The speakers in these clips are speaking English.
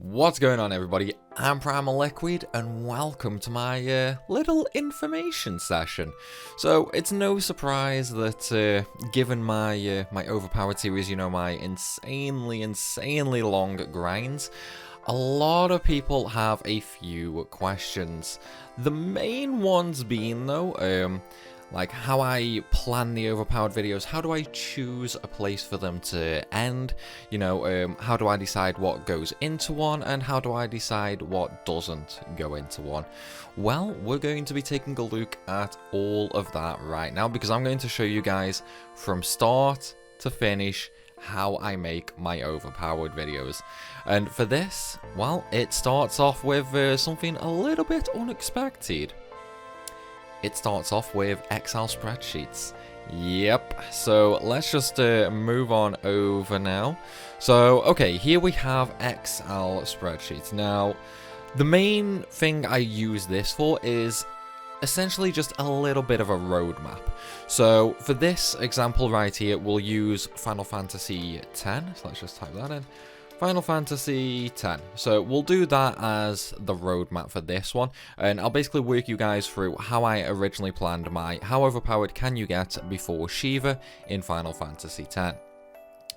What's going on, everybody? I'm Primalliquid and welcome to my little information session. So it's no surprise that given my my Overpowered series, you know, my insanely long grinds, a lot of people have a few questions. The main ones being though, like how I plan the overpowered videos, how do I choose a place for them to end, you know, how do I decide what goes into one, and how do I decide what doesn't go into one. Well, we're going to be taking a look at all of that right now, because I'm going to show you guys from start to finish how I make my overpowered videos. And for this, well, it starts off with something a little bit unexpected. It starts off with Excel spreadsheets. Yep, so let's just move on over now. So, okay, here we have Excel spreadsheets. Now, the main thing I use this for is essentially just a little bit of a roadmap. So, for this example right here, we'll use Final Fantasy X. So let's just type that in. Final Fantasy X. So we'll do that as the roadmap for this one, and I'll basically work you guys through how I originally planned my how overpowered can you get before Shiva in Final Fantasy X.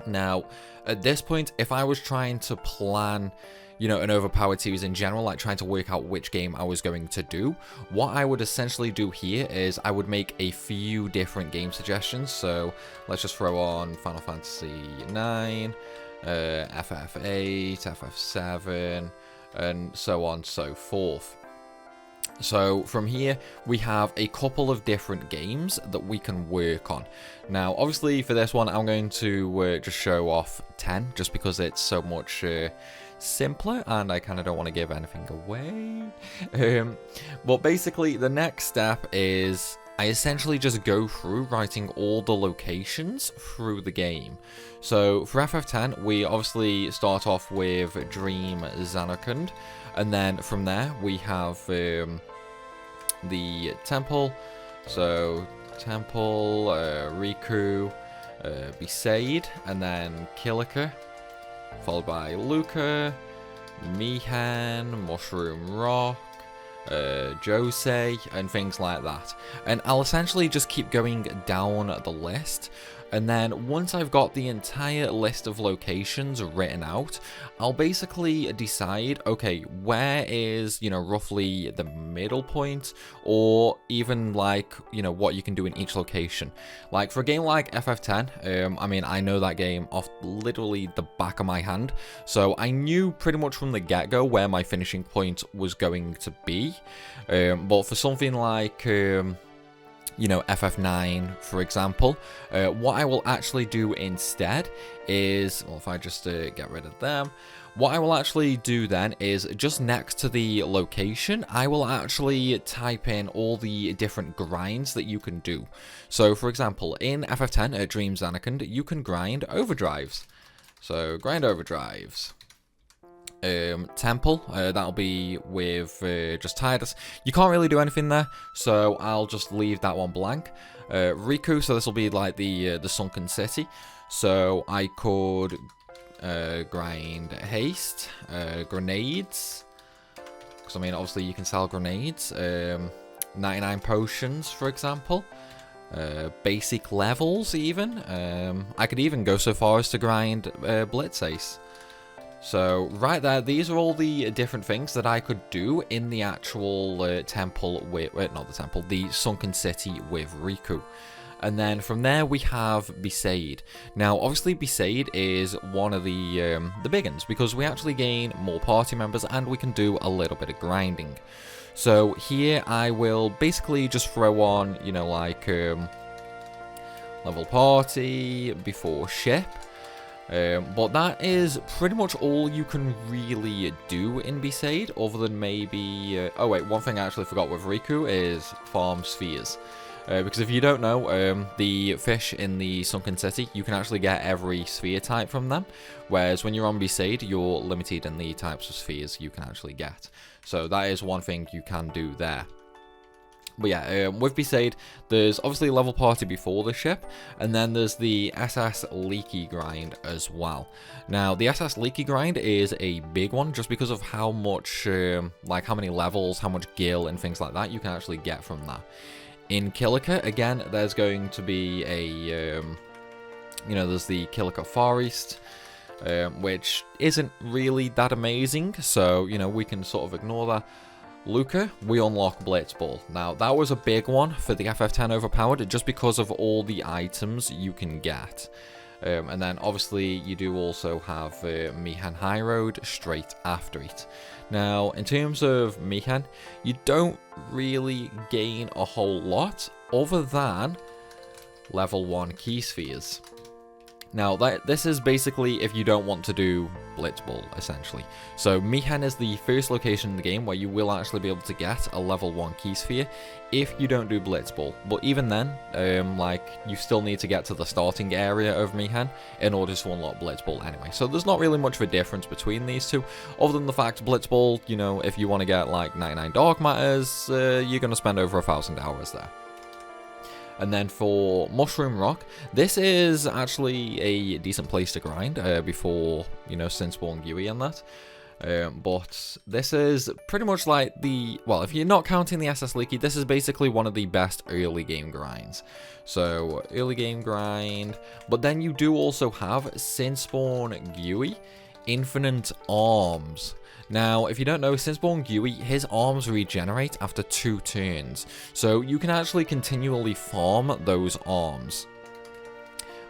Now, at this point, if I was trying to plan, you know, an overpowered series in general, like trying to work out which game I was going to do, what I would essentially do here is I would make a few different game suggestions. So let's just throw on Final Fantasy IX, FF8, FF7, and so on and so forth. So from here, we have a couple of different games that we can work on. Now, obviously, for this one, I'm going to just show off 10, just because it's so much simpler, and I kind of don't want to give anything away. But basically, the next step is I essentially just go through writing all the locations through the game. So for FF10, we obviously start off with Dream Zanarkand, and then from there we have the temple. So temple, Riku, Besaid, and then Kilika, followed by Luca, Mihan, Mushroom Rock, Josei, and things like that. And I'll essentially just keep going down the list, and then once I've got the entire list of locations written out, I'll basically decide, okay, where is, you know, roughly the middle point, or even like, you know, what you can do in each location. Like for a game like FF10, I mean, I know that game off literally the back of my hand, so I knew pretty much from the get-go where my finishing point was going to be. But for something like you know, FF9, for example, what I will actually do instead is, well, if I just get rid of them, what I will actually do then is just next to the location, I will actually type in all the different grinds that you can do. So, for example, in FF10 at Dream Zanarkand, you can grind overdrives. So, grind overdrives. Temple, that'll be with just Tidus. You can't really do anything there, so I'll just leave that one blank. Riku, so this will be like the sunken city, so I could grind haste, grenades, because I mean obviously you can sell grenades, 99 potions for example, basic levels even. I could even go so far as to grind blitz ace. So, right there, these are all the different things that I could do in the actual temple with, not the temple, the sunken city with Riku. And then from there we have Besaid. Now, obviously Besaid is one of the big ones, because we actually gain more party members and we can do a little bit of grinding. So here I will basically just throw on, you know, like level party before ship. But that is pretty much all you can really do in Besaid, other than maybe... oh wait, one thing I actually forgot with Riku is farm spheres. Because if you don't know, the fish in the Sunken City, you can actually get every sphere type from them, whereas when you're on Besaid, you're limited in the types of spheres you can actually get. So that is one thing you can do there. But yeah, with Besaid, there's obviously a level party before the ship, and then there's the SS Leaky grind as well. Now, the SS Leaky grind is a big one, just because of how much, like how many levels, how much gil and things like that you can actually get from that. In Kilika, again, there's going to be a, you know, there's the Kilika Far East, which isn't really that amazing, so, you know, we can sort of ignore that. Luca, we unlock Blitzball. Now, that was a big one for the FF10 Overpowered, just because of all the items you can get. And then, obviously, you do also have Mihan High Road straight after it. Now, in terms of Mihan, you don't really gain a whole lot, other than level 1 key spheres. Now, this is basically if you don't want to do Blitzball, essentially. So, Mihan is the first location in the game where you will actually be able to get a level 1 key sphere if you don't do Blitzball. But even then, like, you still need to get to the starting area of Mihan in order to unlock Blitzball anyway. So, there's not really much of a difference between these two, other than the fact Blitzball, you know, if you want to get, like, 99 Dark Matters, you're going to spend over 1,000 hours there. And then for Mushroom Rock, this is actually a decent place to grind before, you know, Sinspawn Gui and that. But this is pretty much like the, well, if you're not counting the SS Leaky, this is basically one of the best early game grinds. So, early game grind, but then you do also have Sinspawn Gui, Infinite Arms. Now, if you don't know, Sinspawn Gui, his arms regenerate after 2 turns, so you can actually continually farm those arms.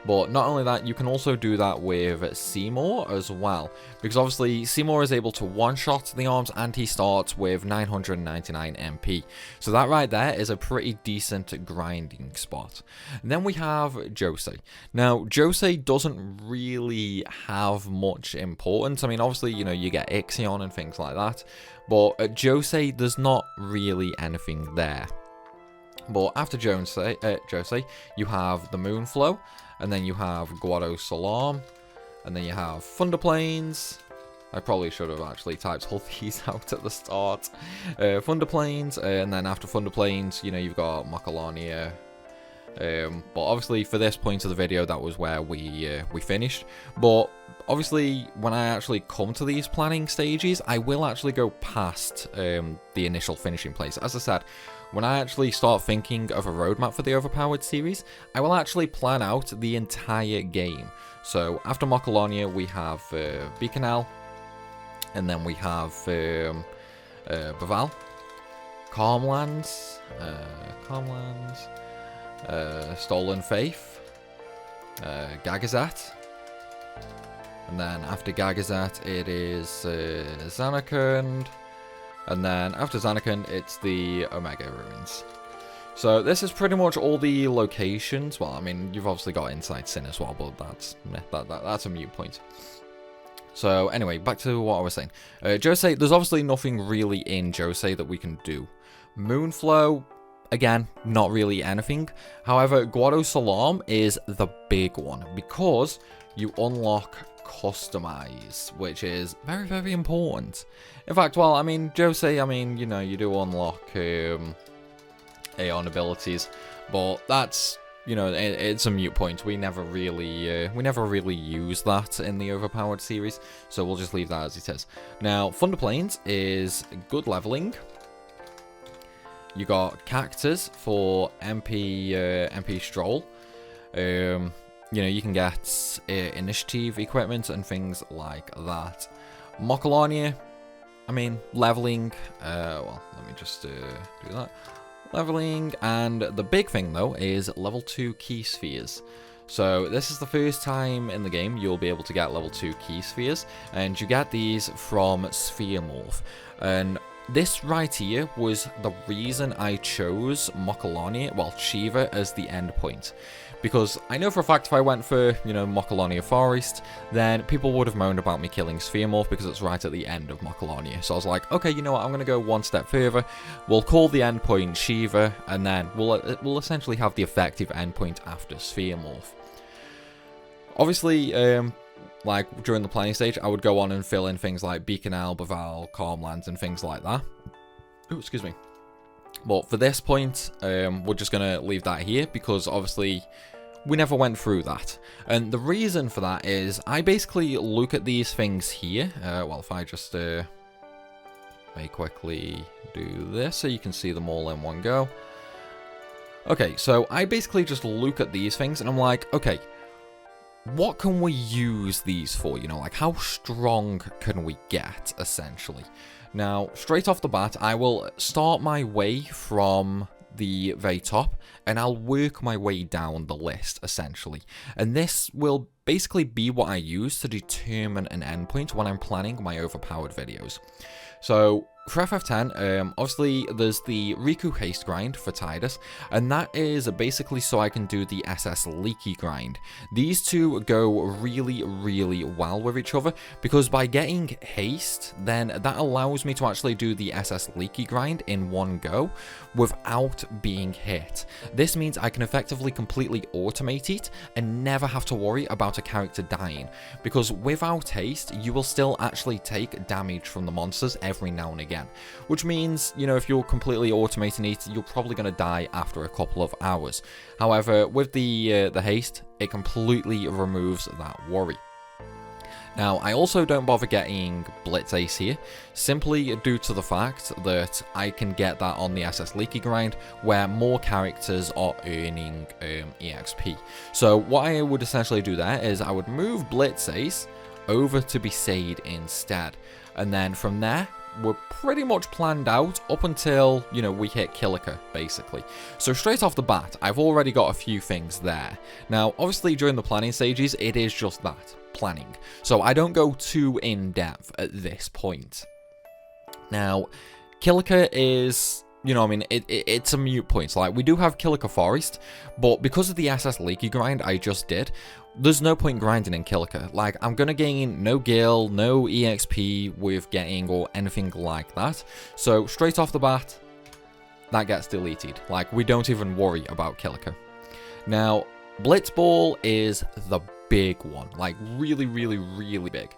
But not only that, you can also do that with Seymour as well, because obviously Seymour is able to one-shot the arms and he starts with 999 MP. So that right there is a pretty decent grinding spot. And then we have Josei. Now, Josei doesn't really have much importance. I mean, obviously, you know, you get Ixion and things like that, but at Josei, there's not really anything there. But after Josei, you have the Moonflow, and then you have Guado Salam, and then you have Thunder Plains. I probably should have actually typed all these out at the start. Thunder Plains, and then after Thunder Plains, you know, you've got Macalania. But obviously, for this point of the video, that was where we finished. But obviously, when I actually come to these planning stages, I will actually go past the initial finishing place. As I said, when I actually start thinking of a roadmap for the Overpowered series, I will actually plan out the entire game. So after Macalania, we have Bikanal, and then we have Baval, Calmlands, Stolen Faith, Gagazat, and then after Gagazat it is Zanarkand, and then after Zanarkand it's the Omega Ruins. So this is pretty much all the locations. Well, I mean, you've obviously got Inside Sin as well, but that's a mute point. So anyway, back to what I was saying. Josei, there's obviously nothing really in Josei that we can do. Moonflow, again, not really anything. However, Guado Salam is the big one, because you unlock Customize, which is very, very important. In fact, well, I mean, Josei, I mean, you know, you do unlock Aeon abilities, but that's, you know, it's a mute point. We never really use that in the Overpowered series, so we'll just leave that as it is. Now, Thunder Plains is good leveling. You got Cactus for MP Stroll. You know, you can get initiative equipment and things like that. Macalania, I mean, leveling. Well, let me just do that. Leveling, and the big thing though is level 2 key spheres. So this is the first time in the game you'll be able to get level 2 key spheres, and you get these from Sphere Morph. And this right here was the reason I chose Macalania, well, Shiva, as the end point. Because I know for a fact if I went for, you know, Macalania Forest, then people would have moaned about me killing Sphere Morph because it's right at the end of Macalania. So I was like, okay, you know what, I'm going to go one step further. We'll call the endpoint Shiva, and then we'll essentially have the effective endpoint after Sphere Morph. Obviously, like during the planning stage, I would go on and fill in things like Bikanal, Baval, Calmlands, and things like that. Oh, excuse me. But for this point, we're just going to leave that here because obviously we never went through that. And the reason for that is I basically look at these things here. Well, if I just may quickly do this so you can see them all in one go. Okay, so I basically just look at these things and I'm like, okay, what can we use these for? You know, like how strong can we get, essentially? Now, straight off the bat, I will start my way from the very top and I'll work my way down the list, essentially. And this will basically be what I use to determine an endpoint when I'm planning my overpowered videos. So for FF10, obviously there's the Riku haste grind for Tidus, and that is basically so I can do the SS leaky grind. These two go really, really well with each other, because by getting haste, then that allows me to actually do the SS leaky grind in one go without being hit. This means I can effectively completely automate it and never have to worry about a character dying, because without haste, you will still actually take damage from the monsters every now and again. Which means, you know, if you're completely automating it, you're probably going to die after a couple of hours. However, with the haste, it completely removes that worry. Now, I also don't bother getting Blitz Ace here, simply due to the fact that I can get that on the SS Leaky grind, where more characters are earning EXP. So what I would essentially do there is I would move Blitz Ace over to Besaid instead, and then from there, we're pretty much planned out up until, you know, we hit Killiker, basically. So straight off the bat, I've already got a few things there. Now, obviously, during the planning stages, it is just that, planning. So I don't go too in-depth at this point. Now, Killiker is, you know, I mean, it's a mute point. So, like, we do have Killiker Forest, but because of the SS Leaky grind I just did, there's no point grinding in Killiker. Like, I'm gonna gain no gil, no EXP with getting or anything like that. So, straight off the bat, that gets deleted. Like, we don't even worry about Killiker. Now, Blitzball is the big one. Like, really, really, really big.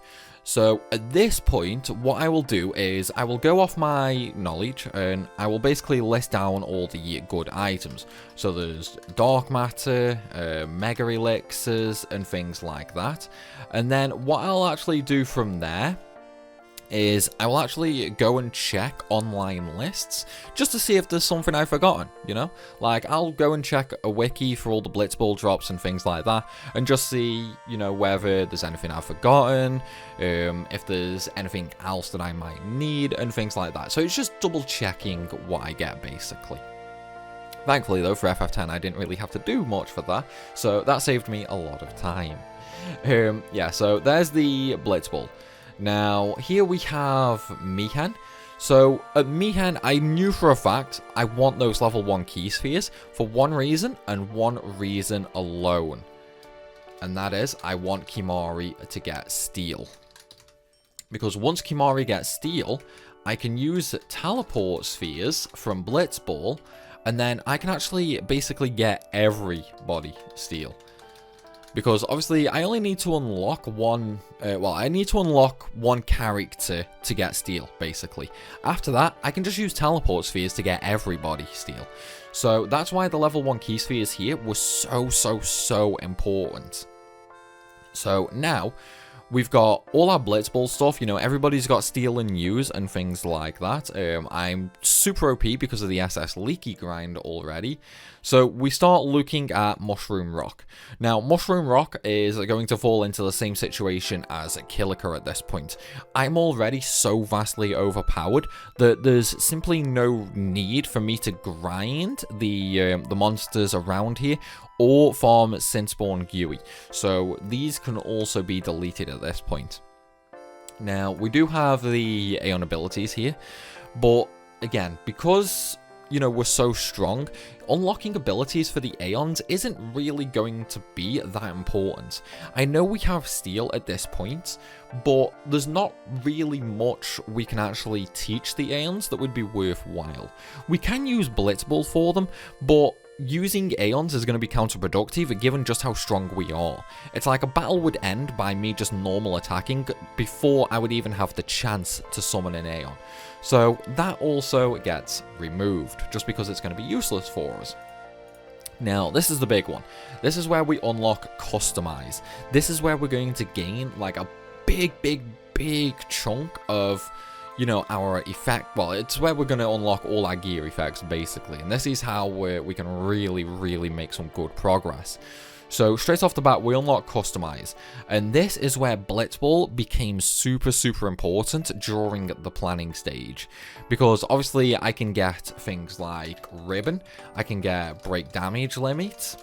So at this point, what I will do is I will go off my knowledge and I will basically list down all the good items. So there's dark matter, mega elixirs and things like that. And then what I'll actually do from there is I will actually go and check online lists just to see if there's something I've forgotten, you know? Like, I'll go and check a wiki for all the Blitzball drops and things like that, and just see, you know, whether there's anything I've forgotten, if there's anything else that I might need, and things like that. So it's just double checking what I get, basically. Thankfully, though, for FF10, I didn't really have to do much for that, so that saved me a lot of time. Yeah, so there's the Blitzball. Now, here we have Mihan. So, at Mihan, I knew for a fact I want those level 1 key spheres for one reason and one reason alone. And that is, I want Kimahri to get Steel. Because once Kimahri gets Steel, I can use teleport spheres from Blitzball, and then I can actually basically get everybody Steel. Because obviously I only need to unlock one, I need to unlock one character to get Steel, basically. After that, I can just use teleport spheres to get everybody Steel. So that's why the level 1 key spheres here was so important. So now, we've got all our Blitzball stuff, you know, everybody's got Steel and use and things like that. I'm super OP because of the SS Leaky grind already. So we start looking at Mushroom Rock. Now, Mushroom Rock is going to fall into the same situation as Killiker at this point. I'm already so vastly overpowered that there's simply no need for me to grind the monsters around here or farm Synthspawn Gui. So these can also be deleted at this point. Now, we do have the Aeon abilities here, but again, because, you know, we're so strong, unlocking abilities for the Aeons isn't really going to be that important. I know we have Steel at this point, but there's not really much we can actually teach the Aeons that would be worthwhile. We can use Blitzball for them, but using Aeons is going to be counterproductive given just how strong we are. It's like a battle would end by me just normal attacking before I would even have the chance to summon an Aeon. So that also gets removed, just because it's going to be useless for us. Now, this is the big one. This is where we unlock Customize. This is where we're going to gain like a big chunk of, you know, our effect. Well, it's where we're going to unlock all our gear effects, basically. And this is how we can really make some good progress. So, straight off the bat, we unlock Customize. And this is where Blitzball became super important during the planning stage. Because, obviously, I can get things like Ribbon. I can get Break Damage limits.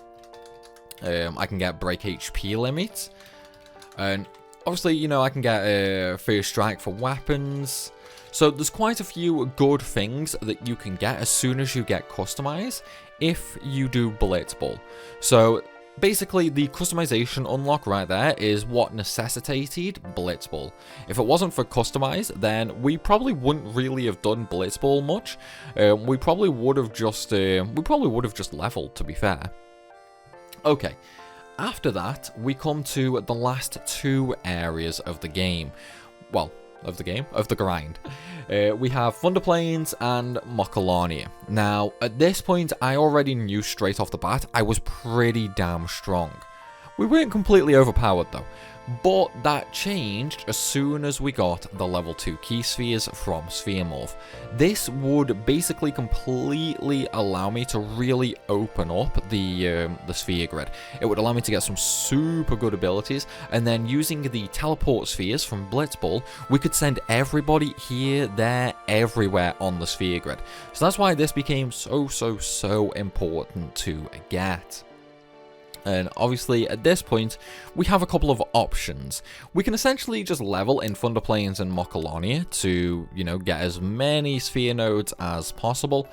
I can get Break HP limits. And, obviously, you know, I can get First Strike for weapons. So there's quite a few good things that you can get as soon as you get Customize if you do Blitzball. So basically the customization unlock right there is what necessitated Blitzball. If it wasn't for Customize, then we probably wouldn't really have done Blitzball much. We probably would have just leveled, to be fair. Okay. After that, we come to the last two areas of the game. Well, of the grind. We have Thunder Plains and Mokalania. Now, at this point, I already knew straight off the bat I was pretty damn strong. We weren't completely overpowered though, but that changed as soon as we got the level 2 key spheres from Spheremorph. This would basically completely allow me to really open up the sphere grid. It would allow me to get some super good abilities, and then using the teleport spheres from Blitzball, we could send everybody here, there, everywhere on the sphere grid. So that's why this became so important to get. And obviously, at this point, we have a couple of options. We can essentially just level in Thunder Plains and Mokalania to, you know, get as many sphere nodes as possible.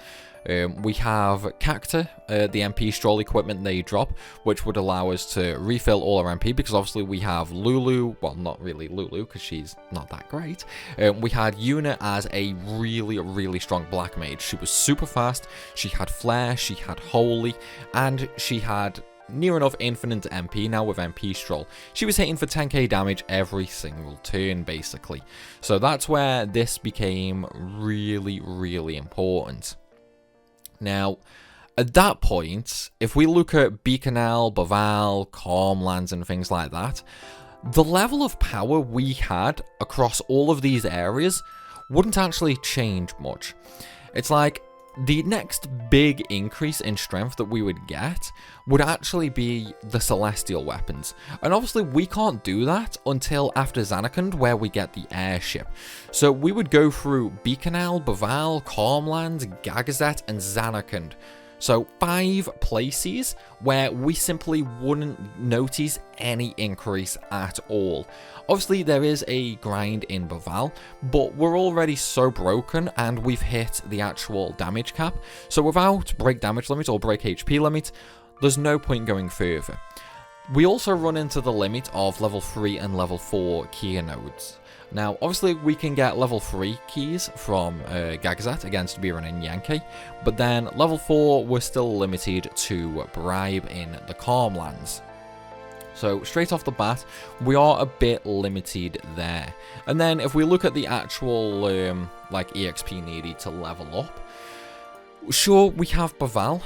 We have Cacta, the MP Stroll equipment they drop, which would allow us to refill all our MP, because obviously we have Lulu, well, not really Lulu, because she's not that great. We had Yuna as a really strong black mage. She was super fast, she had Flare, she had Holy, and she had near enough infinite MP now with MP Stroll. She was hitting for 10k damage every single turn, basically. So that's where this became really important. Now, at that point, if we look at Beaconel, Baval, Calmlands and things like that, the level of power we had across all of these areas wouldn't actually change much. It's like the next big increase in strength that we would get would actually be the Celestial weapons. And obviously we can't do that until after Zanarkand, where we get the airship. So we would go through Beaconel, Baval, Calmlands, Gagazet and Zanarkand. So 5 places where we simply wouldn't notice any increase at all. Obviously there is a grind in Baval, but we're already so broken and we've hit the actual damage cap. So without break damage limit or break HP limit, there's no point going further. We also run into the limit of level 3 and level 4 key nodes. Now, obviously, we can get level 3 keys from Gagazet against Biran and Yankee, but then level 4, we're still limited to Bribe in the Calmlands. So, straight off the bat, we are a bit limited there. And then, if we look at the actual, like, EXP needed to level up, sure, we have Baval,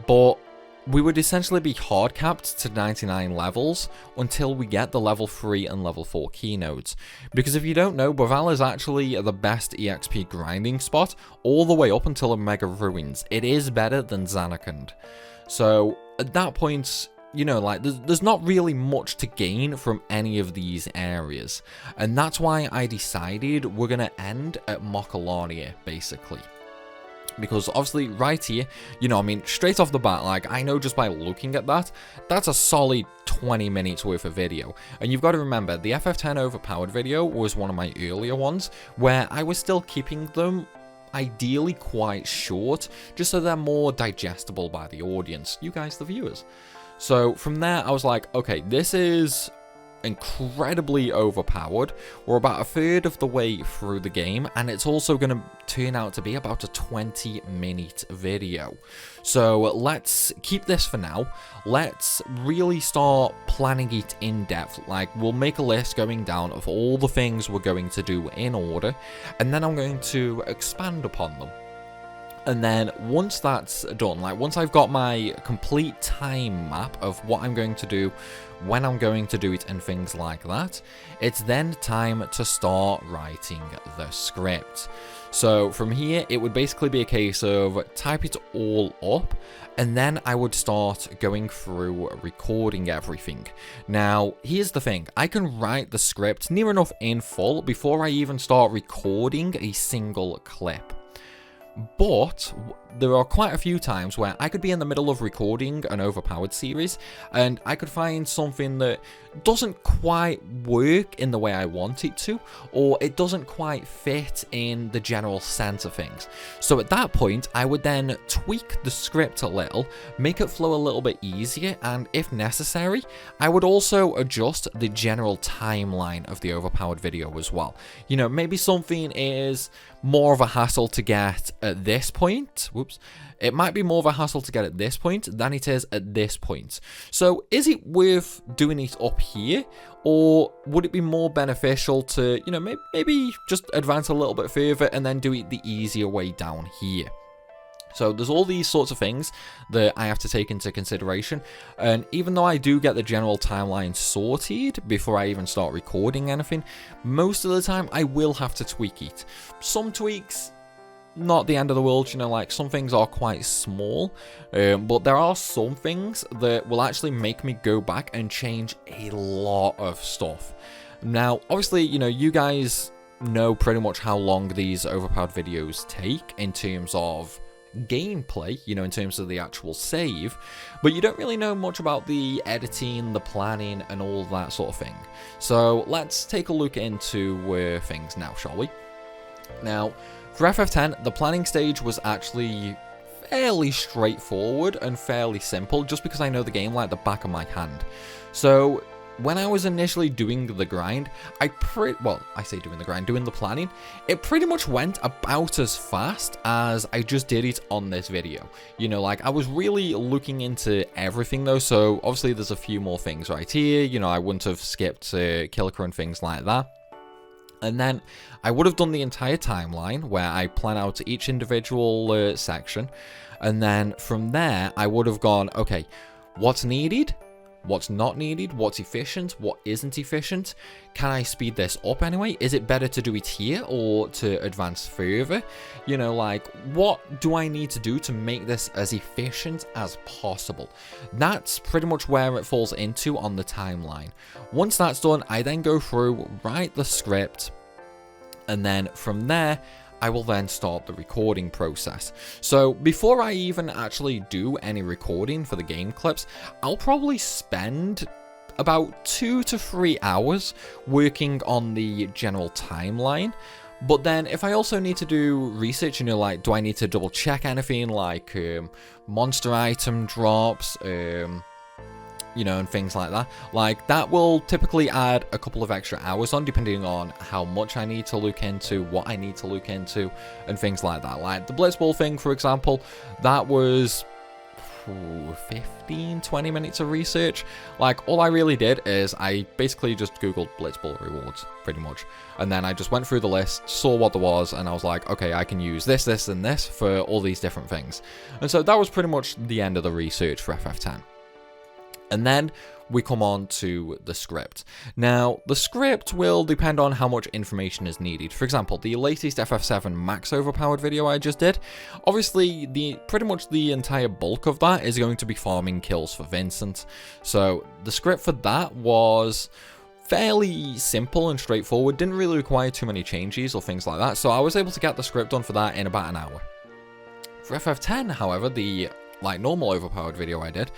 but we would essentially be hard capped to 99 levels until we get the level 3 and level 4 keynotes. Because if you don't know, Baval is actually the best EXP grinding spot all the way up until Omega Ruins. It is better than Zanarkand. So at that point, you know, like there's not really much to gain from any of these areas. And that's why I decided we're going to end at Mokalania, basically. Because obviously right here, you know, I mean, straight off the bat, like, I know just by looking at that, that's a solid 20 minutes worth of video. And you've got to remember, the FF10 Overpowered video was one of my earlier ones, where I was still keeping them ideally quite short, just so they're more digestible by the audience, you guys, the viewers. So from there, I was like, okay, this is incredibly overpowered. We're about a third of the way through the game, and it's also going to turn out to be about a 20-minute video. So let's keep this for now. Let's really start planning it in depth. Like, we'll make a list going down of all the things we're going to do in order, and then I'm going to expand upon them. And then once that's done, like once I've got my complete time map of what I'm going to do, when I'm going to do it, and things like that, it's then time to start writing the script. So from here, it would basically be a case of type it all up, and then I would start going through recording everything. Now, here's the thing. I can write the script near enough in full before I even start recording a single clip. But there are quite a few times where I could be in the middle of recording an Overpowered series, and I could find something that doesn't quite work in the way I want it to, or it doesn't quite fit in the general sense of things. So at that point, I would then tweak the script a little, make it flow a little bit easier, and if necessary, I would also adjust the general timeline of the Overpowered video as well. You know, maybe something is more of a hassle to get at this point. Whoops. It might be more of a hassle to get at this point than it is at this point. So is it worth doing it up here, or would it be more beneficial to, you know, maybe just advance a little bit further and then do it the easier way down here? So there's all these sorts of things that I have to take into consideration, and even though I do get the general timeline sorted before I even start recording anything, most of the time I will have to tweak it. Some tweaks, not the end of the world, you know, like some things are quite small, but there are some things that will actually make me go back and change a lot of stuff. Now, obviously, you know, you guys know pretty much how long these Overpowered videos take in terms of gameplay, you know, in terms of the actual save, but you don't really know much about the editing, the planning, and all that sort of thing. So let's take a look into things now, shall we? Now, for FF10, the planning stage was actually fairly straightforward and fairly simple, just because I know the game like the back of my hand. So when I was initially doing the grind, doing the planning, it pretty much went about as fast as I just did it on this video. You know, like I was really looking into everything though, so obviously there's a few more things right here. You know, I wouldn't have skipped Killiker and things like that. And then I would have done the entire timeline where I plan out each individual section. And then from there, I would have gone, okay, what's needed? What's not needed, what's efficient, what isn't efficient, can I speed this up anyway, is it better to do it here or to advance further, you know, like what do I need to do to make this as efficient as possible? That's pretty much where it falls into on the timeline. Once that's done, I then go through, write the script, and then from there, I will then start the recording process. So before I even actually do any recording for the game clips, I'll probably spend about 2 to 3 hours working on the general timeline. But then if I also need to do research, you know, like do I need to double check anything like monster item drops, you know, and things like that. Like, that will typically add a couple of extra hours on, depending on how much I need to look into, what I need to look into, and things like that. Like, the Blitzball thing, for example, that was 15-20 minutes of research. Like, all I really did is I basically just googled Blitzball rewards, pretty much. And then I just went through the list, saw what there was, and I was like, okay, I can use this, this, and this for all these different things. And so that was pretty much the end of the research for FF10. And then we come on to the script. Now, the script will depend on how much information is needed. For example, the latest FF7 Max Overpowered video I just did, obviously, pretty much the entire bulk of that is going to be farming kills for Vincent. So, the script for that was fairly simple and straightforward, didn't really require too many changes or things like that, so I was able to get the script done for that in about an hour. For FF10, however, the normal Overpowered video I did,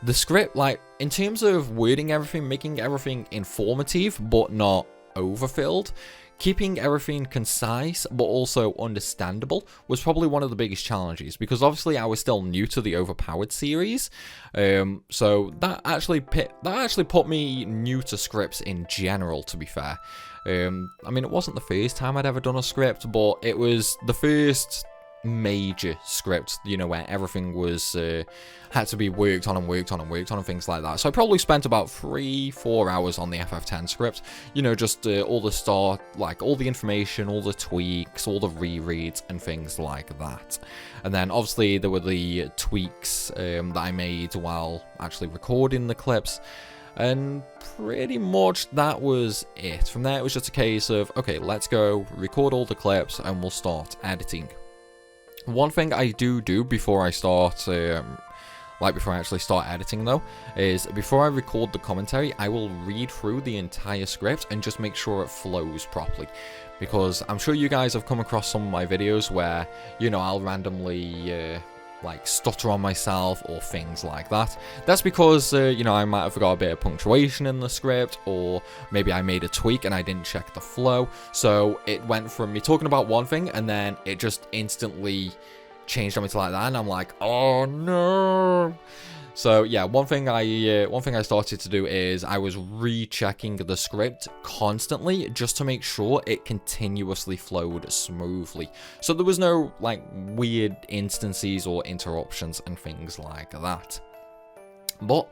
the script, in terms of wording everything, making everything informative, but not overfilled. Keeping everything concise but also understandable was probably one of the biggest challenges, because obviously I was still new to the Overpowered series, so that actually put me new to scripts in general, to be fair. I mean, it wasn't the first time I'd ever done a script, but it was the first major script, you know, where everything was had to be worked on and things like that. So I probably spent about 3-4 hours on the FF10 script, you know, just all the start, like all the information, all the tweaks, all the rereads and things like that. And then obviously there were the tweaks that I made while actually recording the clips. And pretty much that was it. From there it was just a case of, okay, let's go record all the clips and we'll start editing. One thing I do before I start, before I actually start editing though, is before I record the commentary, I will read through the entire script and just make sure it flows properly. Because I'm sure you guys have come across some of my videos where, you know, I'll randomly, like, stutter on myself or things like that. That's because, you know, I might have forgot a bit of punctuation in the script, or maybe I made a tweak and I didn't check the flow. So it went from me talking about one thing and then it just instantly changed on me to like that, and I'm like, oh no. So yeah, one thing I started to do is I was rechecking the script constantly just to make sure it continuously flowed smoothly. So there was no like weird instances or interruptions and things like that. But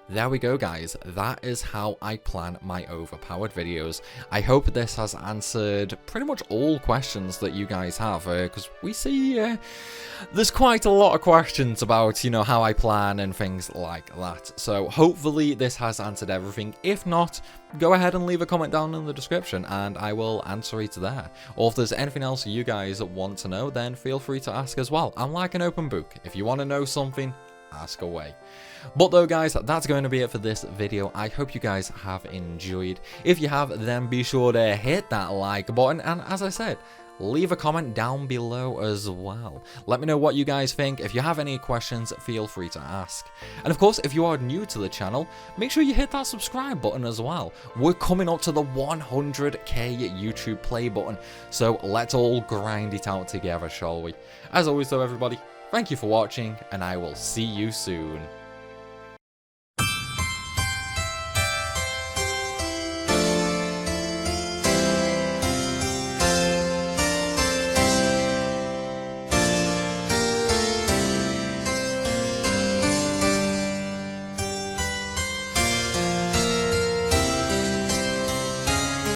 there we go, guys. That is how I plan my Overpowered videos. I hope this has answered pretty much all questions that you guys have, because we see there's quite a lot of questions about, you know, how I plan and things like that. So hopefully this has answered everything. If not, go ahead and leave a comment down in the description and I will answer it there. Or if there's anything else you guys want to know, then feel free to ask as well. I'm like an open book. If you want to know something, ask away. But though, guys, that's going to be it for this video. I hope you guys have enjoyed. If you have, then be sure to hit that like button, and as I said, leave a comment down below as well. Let me know what you guys think. If you have any questions, feel free to ask. And of course, if you are new to the channel, make sure you hit that subscribe button as well. We're coming up to the 100k YouTube play button, so let's all grind it out together, shall we? As always though, everybody, thank you for watching, and I will see you soon.